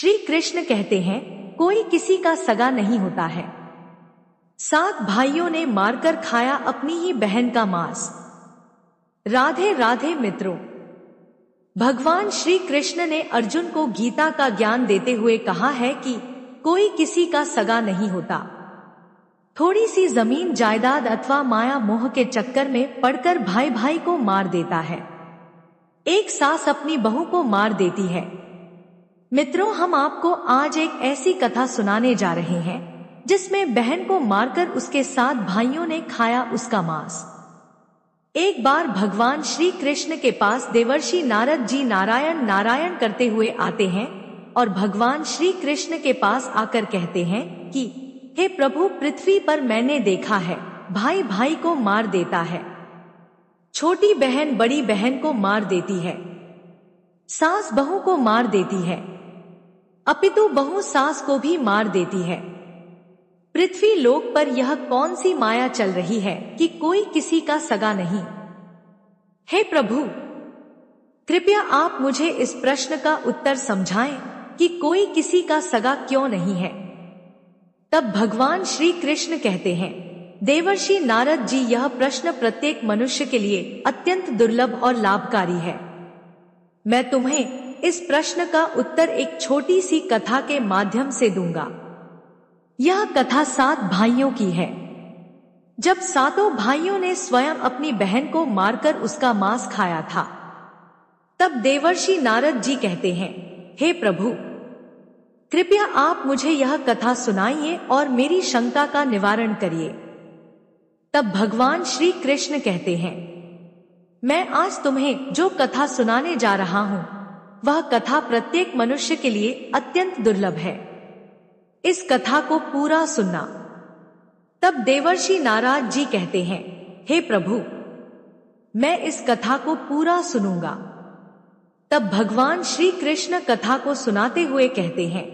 श्री कृष्ण कहते हैं, कोई किसी का सगा नहीं होता है। 7 भाइयों ने मारकर खाया अपनी ही बहन का मांस। राधे राधे मित्रों, भगवान श्री कृष्ण ने अर्जुन को गीता का ज्ञान देते हुए कहा है कि कोई किसी का सगा नहीं होता। थोड़ी सी जमीन जायदाद अथवा माया मोह के चक्कर में पड़कर भाई भाई को मार देता है। एक सास अपनी बहू को मार देती है। मित्रों, हम आपको आज एक ऐसी कथा सुनाने जा रहे हैं जिसमें बहन को मारकर उसके 7 भाइयों ने खाया उसका मांस। एक बार भगवान श्री कृष्ण के पास देवर्षि नारद जी नारायण नारायण करते हुए आते हैं और भगवान श्री कृष्ण के पास आकर कहते हैं कि हे प्रभु, पृथ्वी पर मैंने देखा है भाई भाई को मार देता है, छोटी बहन बड़ी बहन को मार देती है, सास बहू को मार देती है, अपितु बहू सास को भी मार देती है। पृथ्वी लोक पर यह कौन सी माया चल रही है कि कोई किसी का सगा नहीं। हे प्रभु, कृपया आप मुझे इस प्रश्न का उत्तर समझाएं कि कोई किसी का सगा क्यों नहीं है। तब भगवान श्री कृष्ण कहते हैं, देवर्षि नारद जी, यह प्रश्न प्रत्येक मनुष्य के लिए अत्यंत दुर्लभ और लाभकारी है। मैं तुम्हें इस प्रश्न का उत्तर एक छोटी सी कथा के माध्यम से दूंगा। यह कथा 7 भाइयों की है। जब 7 भाइयों ने स्वयं अपनी बहन को मारकर उसका मांस खाया था, तब देवर्षि नारद जी कहते हैं, हे प्रभु, कृपया आप मुझे यह कथा सुनाइए और मेरी शंका का निवारण करिए। तब भगवान श्री कृष्ण कहते हैं, मैं आज तुम्हें जो कथा सुनाने जा रहा हूं, वह कथा प्रत्येक मनुष्य के लिए अत्यंत दुर्लभ है। इस कथा को पूरा सुनना। तब देवर्षि नारद जी कहते हैं, हे प्रभु, मैं इस कथा को पूरा सुनूंगा। तब भगवान श्री कृष्ण कथा को सुनाते हुए कहते हैं,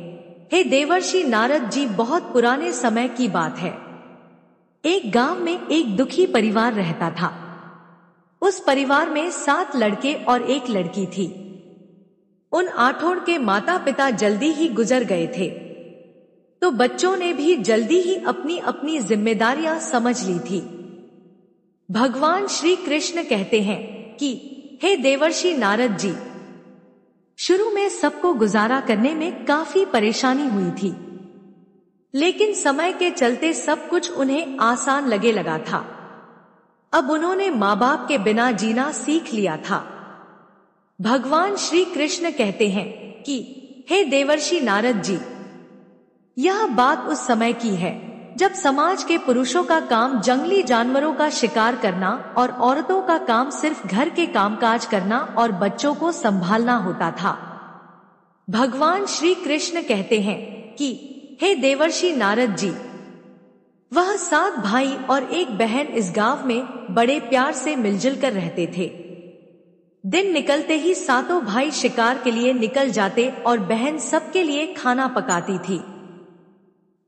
हे देवर्षि नारद जी, बहुत पुराने समय की बात है। एक गांव में एक दुखी परिवार रहता था। उस परिवार में 7 लड़के और 1 लड़की थी। उन 8 के माता पिता जल्दी ही गुजर गए थे, तो बच्चों ने भी जल्दी ही अपनी अपनी जिम्मेदारियां समझ ली थी। भगवान श्री कृष्ण कहते हैं कि हे देवर्षि नारद जी, शुरू में सबको गुजारा करने में काफी परेशानी हुई थी, लेकिन समय के चलते सब कुछ उन्हें आसान लगे लगा था। अब उन्होंने माँ बाप के बिना जीना सीख लिया था। भगवान श्री कृष्ण कहते हैं कि हे देवर्षि नारद जी, यह बात उस समय की है जब समाज के पुरुषों का काम जंगली जानवरों का शिकार करना और औरतों का काम सिर्फ घर के कामकाज करना और बच्चों को संभालना होता था। भगवान श्री कृष्ण कहते हैं कि हे देवर्षि नारद जी, वह 7 भाई और 1 बहन इस गांव में बड़े प्यार से मिलजुल कर रहते थे। दिन निकलते ही 7 भाई शिकार के लिए निकल जाते और बहन सबके लिए खाना पकाती थी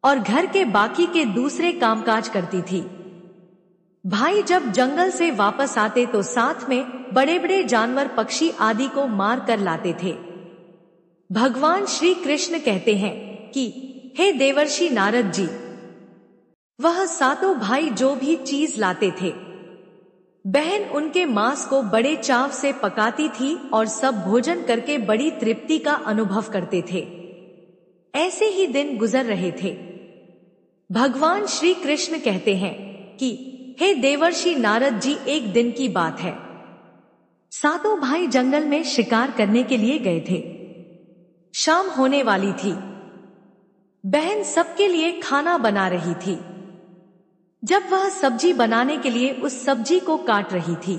और घर के बाकी के दूसरे कामकाज करती थी। भाई जब जंगल से वापस आते तो साथ में बड़े बड़े जानवर, पक्षी आदि को मार कर लाते थे। भगवान श्री कृष्ण कहते हैं कि हे देवर्षि नारद जी, वह 7 भाई जो भी चीज लाते थे, बहन उनके मांस को बड़े चाव से पकाती थी और सब भोजन करके बड़ी तृप्ति का अनुभव करते थे। ऐसे ही दिन गुजर रहे थे। भगवान श्री कृष्ण कहते हैं कि हे देवर्षि नारद जी, एक दिन की बात है। 7 भाई जंगल में शिकार करने के लिए गए थे। शाम होने वाली थी। बहन सबके लिए खाना बना रही थी। जब वह सब्जी बनाने के लिए उस सब्जी को काट रही थी,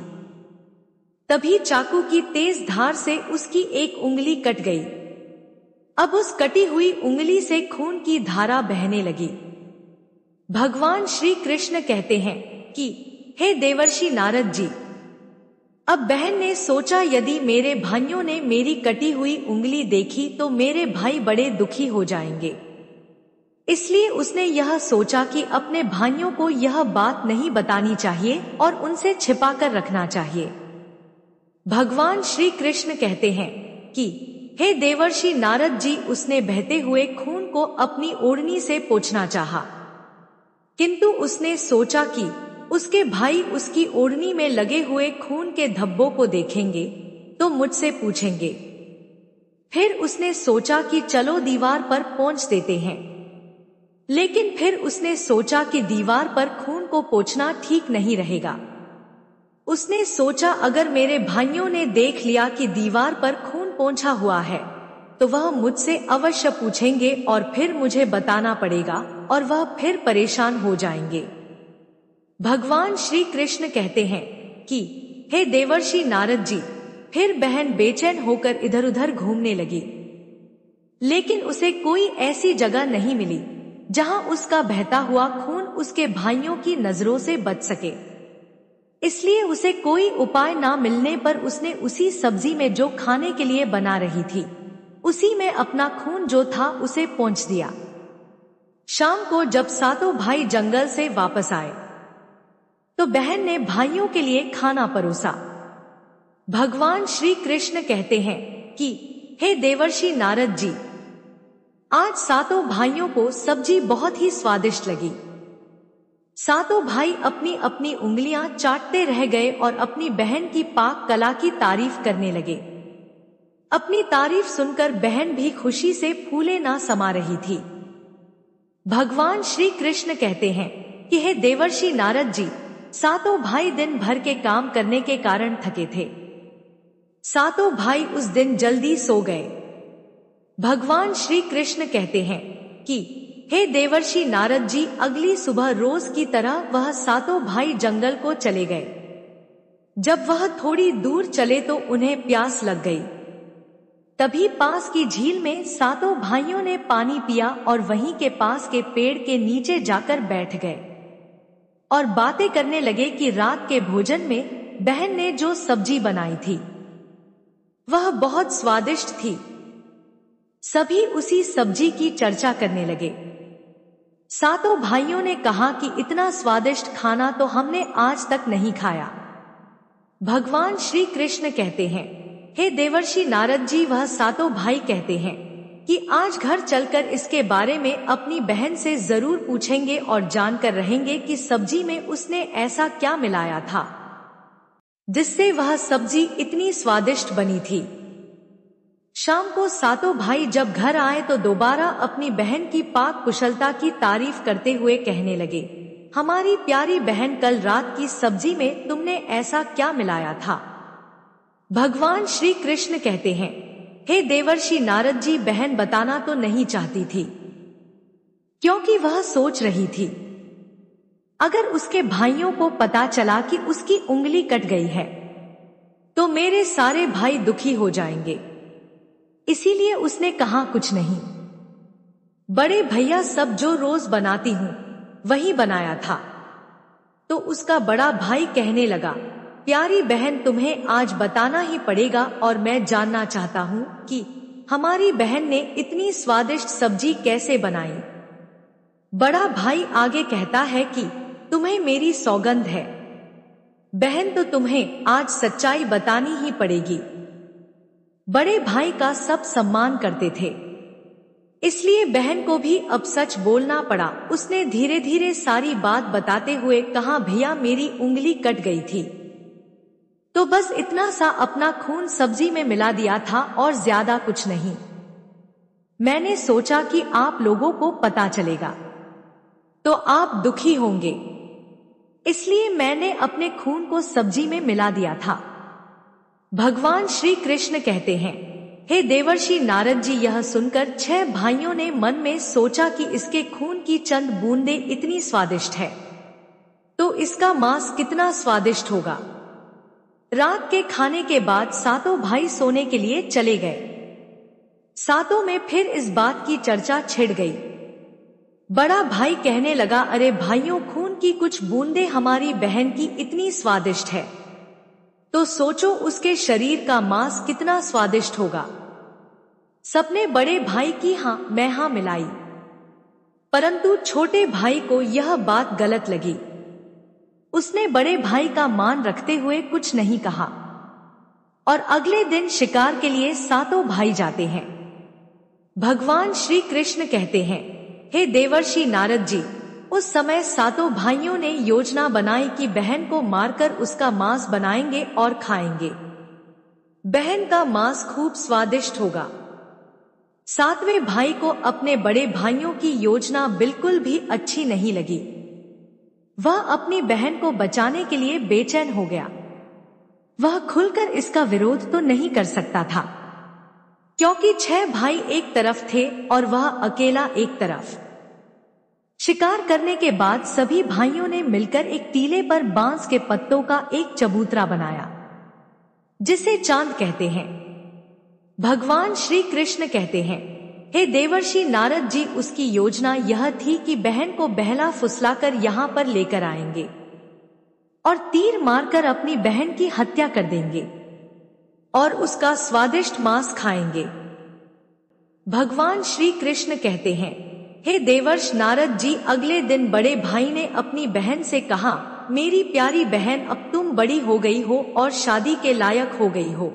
तभी चाकू की तेज धार से उसकी 1 उंगली कट गई। अब उस कटी हुई उंगली से खून की धारा बहने लगी। भगवान श्री कृष्ण कहते हैं कि हे देवर्षि नारद जी, अब बहन ने सोचा, यदि मेरे भाइयों ने मेरी कटी हुई उंगली देखी तो मेरे भाई बड़े दुखी हो जाएंगे। इसलिए उसने यह सोचा कि अपने भाइयों को यह बात नहीं बतानी चाहिए और उनसे छिपाकर रखना चाहिए। भगवान श्री कृष्ण कहते हैं कि हे देवर्षि नारद जी, उसने बहते हुए खून को अपनी ओढ़नी से पोंछना चाहा, किंतु उसने सोचा कि उसके भाई उसकी ओढ़नी में लगे हुए खून के धब्बों को देखेंगे तो मुझसे पूछेंगे। फिर उसने सोचा कि चलो दीवार पर पोंछ देते हैं, लेकिन फिर उसने सोचा कि दीवार पर खून को पोंछना ठीक नहीं रहेगा। उसने सोचा अगर मेरे भाइयों ने देख लिया कि दीवार पर खून पोंछा हुआ है तो वह मुझसे अवश्य पूछेंगे और फिर मुझे बताना पड़ेगा और वह फिर परेशान हो जाएंगे। भगवान श्री कृष्ण कहते हैं कि हे देवर्षि नारद जी, फिर बहन बेचैन होकर इधर उधर घूमने लगी, लेकिन उसे कोई ऐसी जगह नहीं मिली जहां उसका बहता हुआ खून उसके भाइयों की नजरों से बच सके। इसलिए उसे कोई उपाय ना मिलने पर उसने उसी सब्जी में जो खाने के लिए बना रही थी, उसी में अपना खून जो था उसे पोंछ दिया। शाम को जब सातों भाई जंगल से वापस आए तो बहन ने भाइयों के लिए खाना परोसा। भगवान श्री कृष्ण कहते हैं कि हे देवर्षि नारद जी, आज सातों भाइयों को सब्जी बहुत ही स्वादिष्ट लगी। सातों भाई अपनी अपनी उंगलियां चाटते रह गए और अपनी बहन की पाक कला की तारीफ करने लगे। अपनी तारीफ सुनकर बहन भी खुशी से फूले ना समा रही थी। भगवान श्री कृष्ण कहते हैं कि हे देवर्षि नारद जी, सातों भाई दिन भर के काम करने के कारण थके थे। सातों भाई उस दिन जल्दी सो गए। भगवान श्री कृष्ण कहते हैं कि हे देवर्षि नारद जी, अगली सुबह रोज की तरह वह सातों भाई जंगल को चले गए। जब वह थोड़ी दूर चले तो उन्हें प्यास लग गई। तभी पास की झील में सातों भाइयों ने पानी पिया और वहीं के पास के पेड़ के नीचे जाकर बैठ गए और बातें करने लगे कि रात के भोजन में बहन ने जो सब्जी बनाई थी वह बहुत स्वादिष्ट थी। सभी उसी सब्जी की चर्चा करने लगे। सातों भाइयों ने कहा कि इतना स्वादिष्ट खाना तो हमने आज तक नहीं खाया। भगवान श्री कृष्ण कहते हैं हे देवर्षि नारद जी, वह सातों भाई कहते हैं कि आज घर चलकर इसके बारे में अपनी बहन से जरूर पूछेंगे और जानकर रहेंगे कि सब्जी में उसने ऐसा क्या मिलाया था जिससे वह सब्जी इतनी स्वादिष्ट बनी थी। शाम को सातों भाई जब घर आए तो दोबारा अपनी बहन की पाक कुशलता की तारीफ करते हुए कहने लगे, हमारी प्यारी बहन, कल रात की सब्जी में तुमने ऐसा क्या मिलाया था? भगवान श्री कृष्ण कहते हैं हे देवर्षि नारद जी, बहन बताना तो नहीं चाहती थी क्योंकि वह सोच रही थी अगर उसके भाइयों को पता चला कि उसकी उंगली कट गई है तो मेरे सारे भाई दुखी हो जाएंगे। इसीलिए उसने कहा कुछ नहीं। बड़े भैया सब जो रोज बनाती हूँ वही बनाया था। तो उसका बड़ा भाई कहने लगा, प्यारी बहन, तुम्हें आज बताना ही पड़ेगा और मैं जानना चाहता हूँ कि हमारी बहन ने इतनी स्वादिष्ट सब्जी कैसे बनाई। बड़ा भाई आगे कहता है कि तुम्हें मेरी सौगंध है बहन, तो तुम्हें आज सच्चाई बतानी ही पड़ेगी। बड़े भाई का सब सम्मान करते थे, इसलिए बहन को भी अब सच बोलना पड़ा। उसने धीरे धीरे सारी बात बताते हुए कहा, भैया मेरी उंगली कट गई थी तो बस इतना सा अपना खून सब्जी में मिला दिया था और ज्यादा कुछ नहीं। मैंने सोचा कि आप लोगों को पता चलेगा तो आप दुखी होंगे, इसलिए मैंने अपने खून को सब्जी में मिला दिया था। भगवान श्री कृष्ण कहते हैं हे देवर्षि नारद जी, यह सुनकर 6 भाइयों ने मन में सोचा कि इसके खून की चंद बूंदें इतनी स्वादिष्ट है तो इसका मांस कितना स्वादिष्ट होगा। रात के खाने के बाद सातों भाई सोने के लिए चले गए। सातों में फिर इस बात की चर्चा छिड़ गई। बड़ा भाई कहने लगा, अरे भाइयों, खून की कुछ बूंदें हमारी बहन की इतनी स्वादिष्ट है तो सोचो उसके शरीर का मांस कितना स्वादिष्ट होगा। सबने बड़े भाई की हाँ मिलाई, परंतु छोटे भाई को यह बात गलत लगी। उसने बड़े भाई का मान रखते हुए कुछ नहीं कहा और अगले दिन शिकार के लिए सातों भाई जाते हैं। भगवान श्री कृष्ण कहते हैं, हे देवर्षि नारद जी, उस समय सातों भाइयों ने योजना बनाई कि बहन को मारकर उसका मांस बनाएंगे और खाएंगे। बहन का मांस खूब स्वादिष्ट होगा। सातवें भाई को अपने बड़े भाइयों की योजना बिल्कुल भी अच्छी नहीं लगी। वह अपनी बहन को बचाने के लिए बेचैन हो गया। वह खुलकर इसका विरोध तो नहीं कर सकता था, क्योंकि 6 भाई एक तरफ थे और वह अकेला एक तरफ। शिकार करने के बाद सभी भाइयों ने मिलकर एक टीले पर बांस के पत्तों का एक चबूतरा बनाया, जिसे चांद कहते हैं। भगवान श्री कृष्ण कहते हैं, हे देवर्षि नारद जी, उसकी योजना यह थी कि बहन को बहला फुसलाकर यहाँ पर लेकर आएंगे और तीर मारकर अपनी बहन की हत्या कर देंगे और उसका स्वादिष्ट मांस खाएंगे। भगवान श्री कृष्ण कहते हैं, हे देवर्ष नारद जी, अगले दिन बड़े भाई ने अपनी बहन से कहा, मेरी प्यारी बहन, अब तुम बड़ी हो गई हो और शादी के लायक हो गई हो।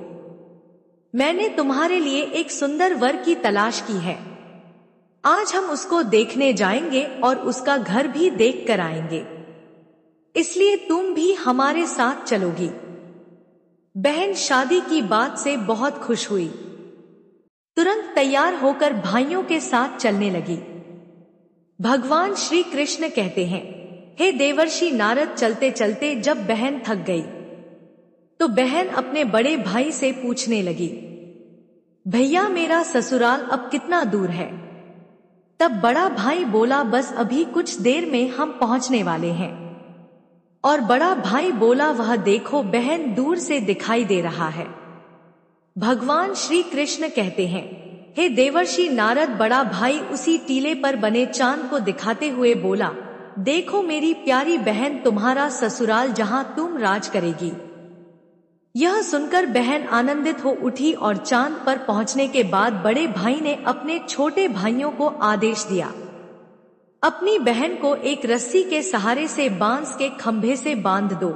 मैंने तुम्हारे लिए एक सुंदर वर की तलाश की है। आज हम उसको देखने जाएंगे और उसका घर भी देख कर आएंगे, इसलिए तुम भी हमारे साथ चलोगी। बहन शादी की बात से बहुत खुश हुई। तुरंत तैयार होकर भाइयों के साथ चलने लगी। भगवान श्री कृष्ण कहते हैं, हे देवर्षि नारद, चलते चलते जब बहन थक गई तो बहन अपने बड़े भाई से पूछने लगी, भैया मेरा ससुराल अब कितना दूर है? तब बड़ा भाई बोला, बस अभी कुछ देर में हम पहुंचने वाले हैं। और बड़ा भाई बोला, वह देखो बहन दूर से दिखाई दे रहा है। भगवान श्री कृष्ण कहते हैं, हे देवर्षि नारद, बड़ा भाई उसी टीले पर बने चांद को दिखाते हुए बोला, देखो मेरी प्यारी बहन, तुम्हारा ससुराल जहां तुम राज करेगी। यह सुनकर बहन आनंदित हो उठी और चांद पर पहुंचने के बाद बड़े भाई ने अपने छोटे भाइयों को आदेश दिया, अपनी बहन को एक रस्सी के सहारे से बांस के खंभे से बांध दो।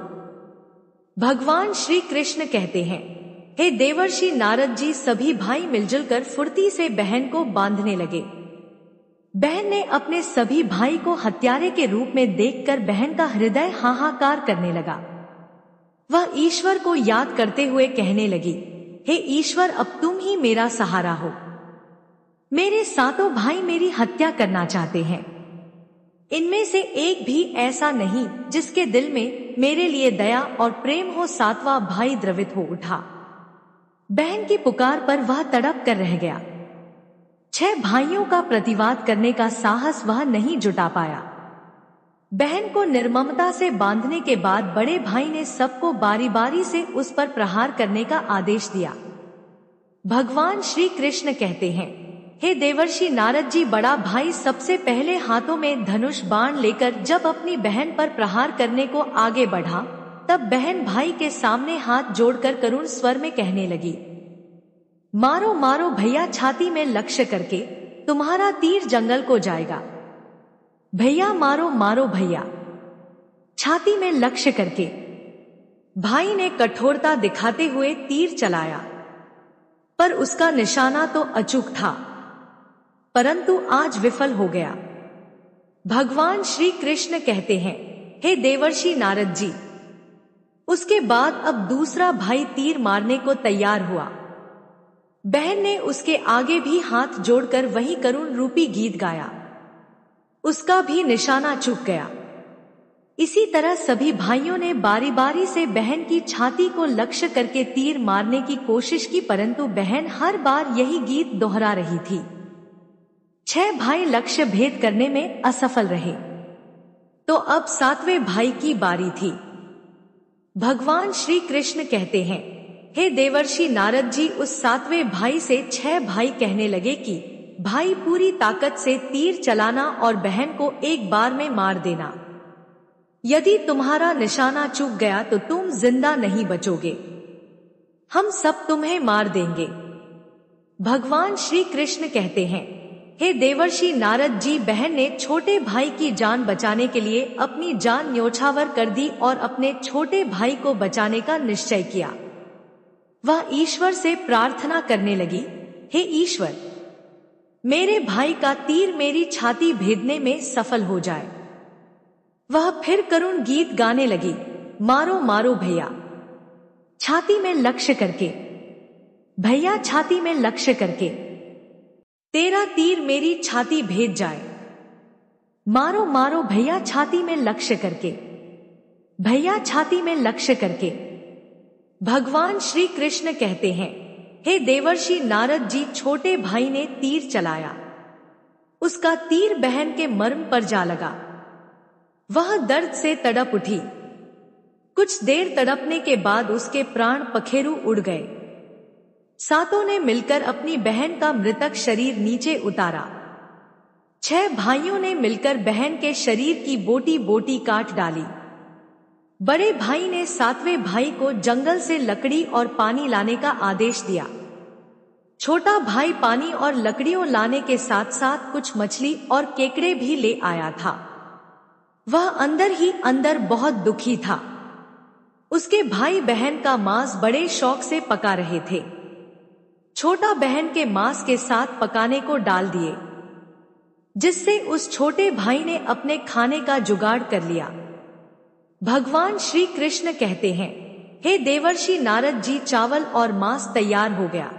भगवान श्री कृष्ण कहते हैं, हे देवर्षि नारद जी, सभी भाई मिलजुल कर फुर्ती से बहन को बांधने लगे। बहन ने अपने सभी भाई को हत्यारे के रूप में देखकर बहन का हृदय हाहाकार करने लगा। वह ईश्वर को याद करते हुए कहने लगी, हे ईश्वर, अब तुम ही मेरा सहारा हो। मेरे सातों भाई मेरी हत्या करना चाहते हैं। इनमें से एक भी ऐसा नहीं जिसके दिल में मेरे लिए दया और प्रेम हो। सातवां भाई द्रवित हो उठा। बहन की पुकार पर वह तड़प कर रह गया। 6 भाइयों का प्रतिवाद करने का साहस वह नहीं जुटा पाया। बहन को निर्ममता से बांधने के बाद बड़े भाई ने सबको बारी बारी से उस पर प्रहार करने का आदेश दिया। भगवान श्री कृष्ण कहते हैं, हे देवर्षि नारद जी, बड़ा भाई सबसे पहले हाथों में धनुष बाण लेकर जब अपनी बहन पर प्रहार करने को आगे बढ़ा, तब बहन भाई के सामने हाथ जोड़कर करुण स्वर में कहने लगी, मारो मारो भैया, छाती में लक्ष्य करके तुम्हारा तीर जंगल को जाएगा। भैया मारो मारो भैया, छाती में लक्ष्य करके। भाई ने कठोरता दिखाते हुए तीर चलाया, पर उसका निशाना तो अचूक था, परंतु आज विफल हो गया। भगवान श्री कृष्ण कहते हैं, हे देवर्षि नारद जी, उसके बाद अब दूसरा भाई तीर मारने को तैयार हुआ। बहन ने उसके आगे भी हाथ जोड़कर वही करुण रूपी गीत गाया। उसका भी निशाना चूक गया। इसी तरह सभी भाइयों ने बारी बारी से बहन की छाती को लक्ष्य करके तीर मारने की कोशिश की, परंतु बहन हर बार यही गीत दोहरा रही थी। 6 भाई लक्ष्य भेद करने में असफल रहे, तो अब 7वें भाई की बारी थी। भगवान श्री कृष्ण कहते हैं, हे देवर्षि नारद जी, उस 7वें भाई से 6 भाई कहने लगे कि भाई पूरी ताकत से तीर चलाना और बहन को एक बार में मार देना। यदि तुम्हारा निशाना चूक गया तो तुम जिंदा नहीं बचोगे, हम सब तुम्हें मार देंगे। भगवान श्री कृष्ण कहते हैं, हे देवर्षि नारद जी, बहन ने छोटे भाई की जान बचाने के लिए अपनी जान न्योछावर कर दी और अपने छोटे भाई को बचाने का निश्चय किया। वह ईश्वर से प्रार्थना करने लगी, हे ईश्वर, मेरे भाई का तीर मेरी छाती भेदने में सफल हो जाए। वह फिर करुण गीत गाने लगी, मारो मारो भैया छाती में लक्ष्य करके, भैया छाती में लक्ष्य करके, तेरा तीर मेरी छाती भेद जाए। मारो मारो भैया छाती में लक्ष्य करके, भैया छाती में लक्ष्य करके। भगवान श्री कृष्ण कहते हैं, हे देवर्षि नारद जी, छोटे भाई ने तीर चलाया, उसका तीर बहन के मर्म पर जा लगा। वह दर्द से तड़प उठी। कुछ देर तड़पने के बाद उसके प्राण पखेरु उड़ गए। सातों ने मिलकर अपनी बहन का मृतक शरीर नीचे उतारा। 6 भाइयों ने मिलकर बहन के शरीर की बोटी बोटी काट डाली। बड़े भाई ने 7वें भाई को जंगल से लकड़ी और पानी लाने का आदेश दिया। छोटा भाई पानी और लकड़ियों लाने के साथ साथ कुछ मछली और केकड़े भी ले आया था। वह अंदर ही अंदर बहुत दुखी था। उसके भाई बहन का मांस बड़े शौक से पका रहे थे। छोटा बहन के मांस के साथ पकाने को डाल दिए, जिससे उस छोटे भाई ने अपने खाने का जुगाड़ कर लिया। भगवान श्री कृष्ण कहते हैं, हे देवर्षि नारद जी, चावल और मांस तैयार हो गया।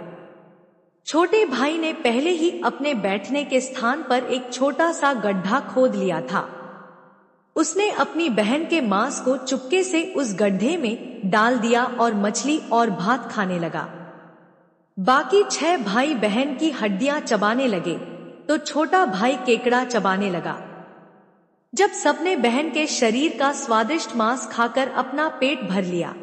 छोटे भाई ने पहले ही अपने बैठने के स्थान पर एक छोटा सा गड्ढा खोद लिया था। उसने अपनी बहन के मांस को चुपके से उस गड्ढे में डाल दिया और मछली और भात खाने लगा। बाकी 6 भाई बहन की हड्डियां चबाने लगे तो छोटा भाई केकड़ा चबाने लगा। जब सबने बहन के शरीर का स्वादिष्ट मांस खाकर अपना पेट भर लिया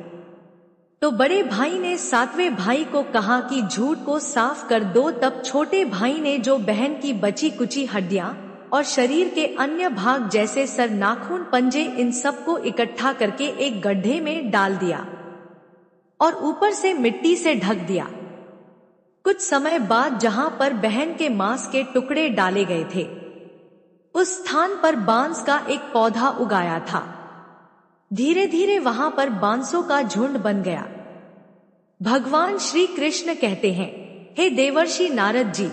तो बड़े भाई ने 7वें भाई को कहा कि झूठ को साफ कर दो। तब छोटे भाई ने जो बहन की बची कुची हड्डियां और शरीर के अन्य भाग जैसे सर, नाखून, पंजे, इन सब को इकट्ठा करके एक गड्ढे में डाल दिया और ऊपर से मिट्टी से ढक दिया। कुछ समय बाद जहां पर बहन के मांस के टुकड़े डाले गए थे, उस स्थान पर बांस का एक पौधा उगाया था। धीरे धीरे वहां पर बांसों का झुंड बन गया। भगवान श्री कृष्ण कहते हैं, हे देवर्षि नारद जी,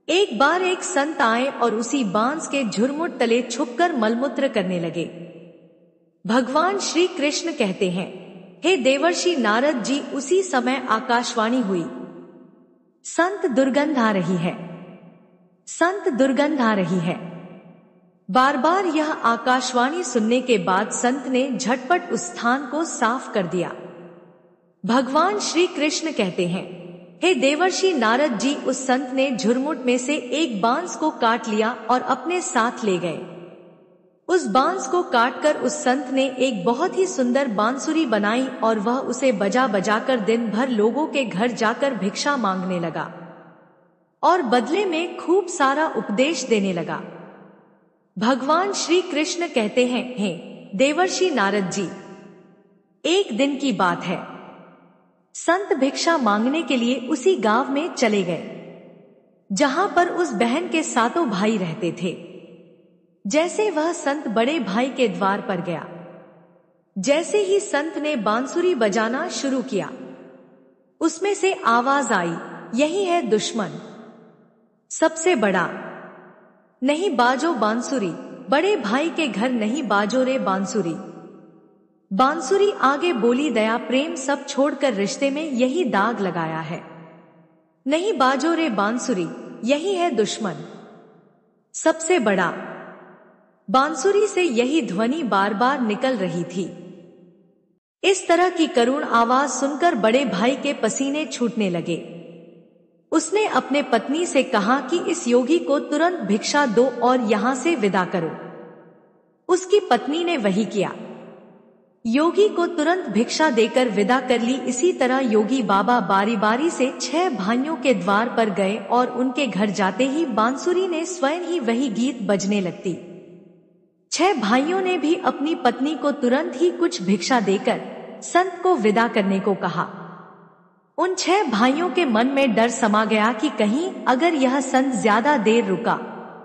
एक बार एक संत आए और उसी बांस के झुरमुट तले छुपकर मलमूत्र करने लगे। भगवान श्री कृष्ण कहते हैं, हे देवर्षि नारद जी, उसी समय आकाशवाणी हुई, संत दुर्गंध आ रही है, संत दुर्गंध आ रही है। बार बार यह आकाशवाणी सुनने के बाद संत ने झटपट उस स्थान को साफ कर दिया। भगवान श्री कृष्ण कहते हैं, हे देवर्षि नारद जी, उस संत ने झुरमुट में से एक बांस को काट लिया और अपने साथ ले गए। उस बांस को काटकर उस संत ने एक बहुत ही सुंदर बांसुरी बनाई और वह उसे बजा बजाकर दिन भर लोगों के घर जाकर भिक्षा मांगने लगा और बदले में खूब सारा उपदेश देने लगा। भगवान श्री कृष्ण कहते हैं, हे देवर्षि नारद जी, एक दिन की बात है, संत भिक्षा मांगने के लिए उसी गांव में चले गए जहां पर उस बहन के 7 भाई रहते थे। जैसे वह संत बड़े भाई के द्वार पर गया, जैसे ही संत ने बांसुरी बजाना शुरू किया, उसमें से आवाज आई, यही है दुश्मन, सबसे बड़ा, नहीं बाजो बांसुरी, बड़े भाई के घर नहीं बाजो रे बांसुरी। बांसुरी आगे बोली, दया प्रेम सब छोड़कर रिश्ते में यही दाग लगाया है, नहीं बाजो रे बांसुरी, यही है दुश्मन, सबसे बड़ा। बांसुरी से यही ध्वनि बार बार निकल रही थी। इस तरह की करुण आवाज सुनकर बड़े भाई के पसीने छूटने लगे। उसने अपने पत्नी से कहा कि इस योगी को तुरंत भिक्षा दो और यहां से विदा करो। उसकी पत्नी ने वही किया, योगी को तुरंत भिक्षा देकर विदा कर ली। इसी तरह योगी बाबा बारी बारी से 6 भाइयों के द्वार पर गए और उनके घर जाते ही बांसुरी ने स्वयं ही वही गीत बजने लगती। 6 भाइयों ने भी अपनी पत्नी को तुरंत ही कुछ भिक्षा देकर संत को विदा करने को कहा। उन 6 भाइयों के मन में डर समा गया कि कहीं अगर यह संत ज्यादा देर रुका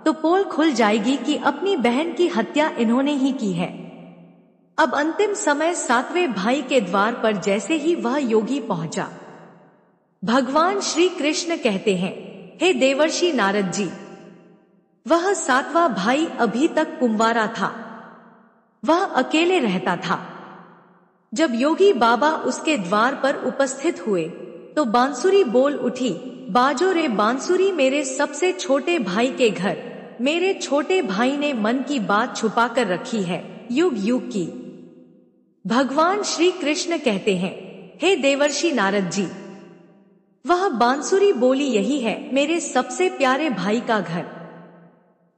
तो पोल खुल जाएगी कि अपनी बहन की हत्या इन्होंने ही की है। अब अंतिम समय 7वें भाई के द्वार पर जैसे ही वह योगी पहुंचा, भगवान श्री कृष्ण कहते हैं, हे देवर्षि नारद जी, वह 7वां भाई अभी तक कुंवारा था, वह अकेले रहता था। जब योगी बाबा उसके द्वार पर उपस्थित हुए तो बांसुरी बोल उठी, बाजो रे बांसुरी मेरे सबसे छोटे भाई के घर, मेरे छोटे भाई ने मन की बात छुपा कर रखी है, युग युग की। भगवान श्री कृष्ण कहते हैं, हे देवर्षि नारद जी, वह बांसुरी बोली यही है, मेरे सबसे प्यारे भाई का घर।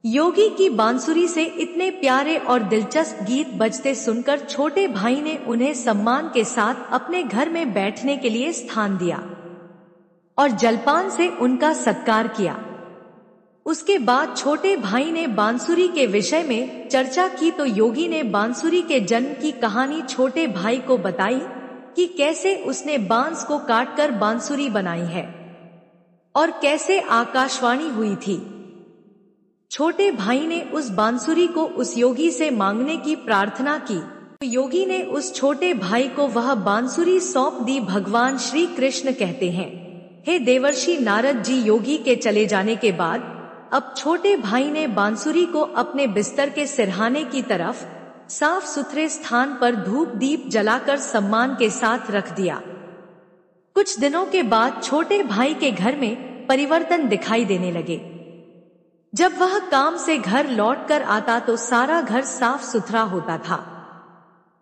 योगी की बांसुरी से इतने प्यारे और दिलचस्प गीत बजते सुनकर छोटे भाई ने उन्हें सम्मान के साथ अपने घर में बैठने के लिए स्थान दिया और जलपान से उनका सत्कार किया। उसके बाद छोटे भाई ने बांसुरी के विषय में चर्चा की तो योगी ने बांसुरी के जन्म की कहानी छोटे भाई को बताई कि कैसे उसने बांस को काटकर बांसुरी बनाई है और कैसे आकाशवाणी हुई थी। छोटे भाई ने उस बांसुरी को उस योगी से मांगने की प्रार्थना की तो योगी ने उस छोटे भाई को वह बांसुरी सौंप दी। भगवान श्री कृष्ण कहते हैं, हे देवर्षि नारद जी, योगी के चले जाने के बाद अब छोटे भाई ने बांसुरी को अपने बिस्तर के सिरहाने की तरफ साफ सुथरे स्थान पर धूप दीप जलाकर सम्मान के साथ रख दिया। कुछ दिनों के बाद छोटे भाई के घर में परिवर्तन दिखाई देने लगे। जब वह काम से घर लौटकर आता तो सारा घर साफ सुथरा होता था।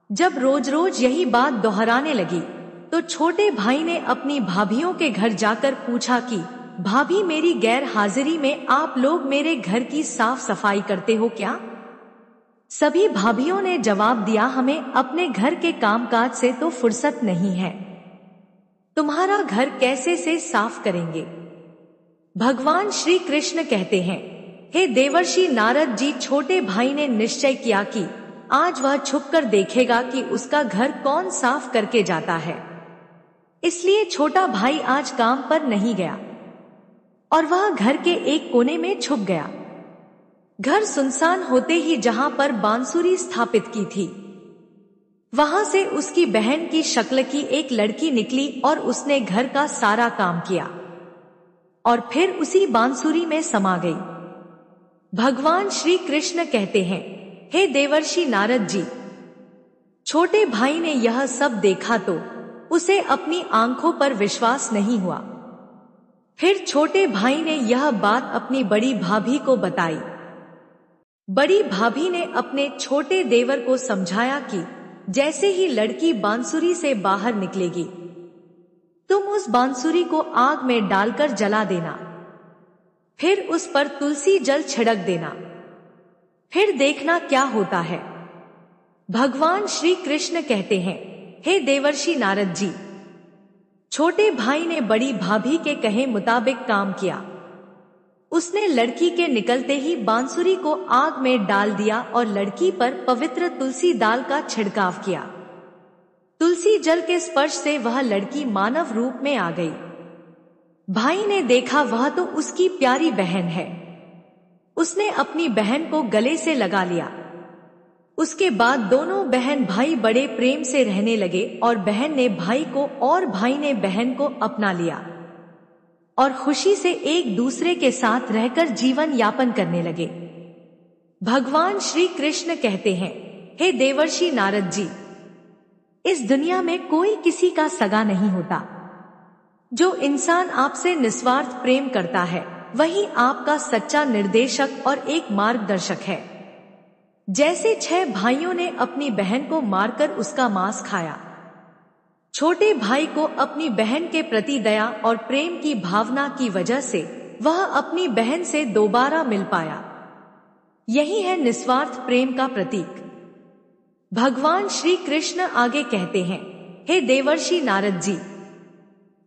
जब रोज रोज यही बात दोहराने लगी तो छोटे भाई ने अपनी भाभियों के घर जाकर पूछा कि भाभी, मेरी गैर हाजिरी में आप लोग मेरे घर की साफ सफाई करते हो क्या? सभी भाभियों ने जवाब दिया, हमें अपने घर के कामकाज से तो फुर्सत नहीं है, तुम्हारा घर कैसे से साफ करेंगे? भगवान श्री कृष्ण कहते हैं, हे देवर्षि नारद जी, छोटे भाई ने निश्चय किया कि आज वह छुपकर देखेगा कि उसका घर कौन साफ करके जाता है। इसलिए छोटा भाई आज काम पर नहीं गया और वह घर के एक कोने में छुप गया। घर सुनसान होते ही जहां पर बांसुरी स्थापित की थी, वहां से उसकी बहन की शक्ल की एक लड़की निकली और उसने घर का सारा काम किया और फिर उसी बांसुरी में समा गई। भगवान श्री कृष्ण कहते हैं, हे देवर्षि नारद जी, छोटे भाई ने यह सब देखा तो उसे अपनी आंखों पर विश्वास नहीं हुआ। फिर छोटे भाई ने यह बात अपनी बड़ी भाभी को बताई। बड़ी भाभी ने अपने छोटे देवर को समझाया कि जैसे ही लड़की बांसुरी से बाहर निकलेगी, तुम उस बांसुरी को आग में डालकर जला देना, फिर उस पर तुलसी जल छिड़क देना, फिर देखना क्या होता है। भगवान श्री कृष्ण कहते हैं, हे देवर्षि नारद जी, छोटे भाई ने बड़ी भाभी के कहे मुताबिक काम किया। उसने लड़की के निकलते ही बांसुरी को आग में डाल दिया और लड़की पर पवित्र तुलसी दाल का छिड़काव किया। तुलसी जल के स्पर्श से वह लड़की मानव रूप में आ गई। भाई ने देखा वह तो उसकी प्यारी बहन है। उसने अपनी बहन को गले से लगा लिया। उसके बाद दोनों बहन भाई बड़े प्रेम से रहने लगे और बहन ने भाई को और भाई ने बहन को अपना लिया और खुशी से एक दूसरे के साथ रहकर जीवन यापन करने लगे। भगवान श्री कृष्ण कहते हैं, हे देवर्षि नारद जी, इस दुनिया में कोई किसी का सगा नहीं होता। जो इंसान आपसे निस्वार्थ प्रेम करता है वही आपका सच्चा निर्देशक और एक मार्गदर्शक है। जैसे 6 भाइयों ने अपनी बहन को मारकर उसका मांस खाया, छोटे भाई को अपनी बहन के प्रति दया और प्रेम की भावना की वजह से वह अपनी बहन से दोबारा मिल पाया। यही है निस्वार्थ प्रेम का प्रतीक। भगवान श्री कृष्ण आगे कहते हैं, हे देवर्षि नारद जी,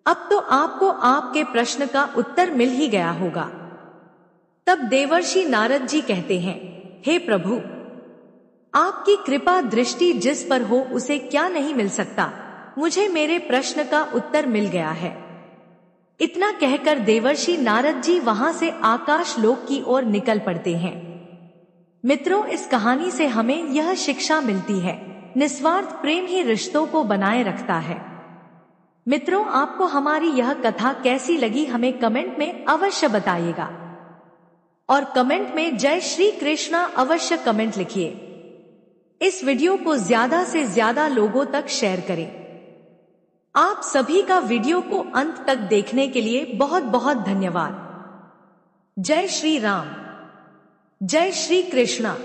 अब तो आपको आपके प्रश्न का उत्तर मिल ही गया होगा। तब देवर्षि नारद जी कहते हैं, हे प्रभु, आपकी कृपा दृष्टि जिस पर हो उसे क्या नहीं मिल सकता। मुझे मेरे प्रश्न का उत्तर मिल गया है। इतना कहकर देवर्षि नारद जी वहां से आकाश लोक की ओर निकल पड़ते हैं। मित्रों, इस कहानी से हमें यह शिक्षा मिलती है निस्वार्थ प्रेम ही रिश्तों को बनाए रखता है। मित्रों, आपको हमारी यह कथा कैसी लगी हमें कमेंट में अवश्य बताइएगा और कमेंट में जय श्री कृष्णा अवश्य कमेंट लिखिए। इस वीडियो को ज्यादा से ज्यादा लोगों तक शेयर करें। आप सभी का वीडियो को अंत तक देखने के लिए बहुत बहुत धन्यवाद। जय श्री राम, जय श्री कृष्णा।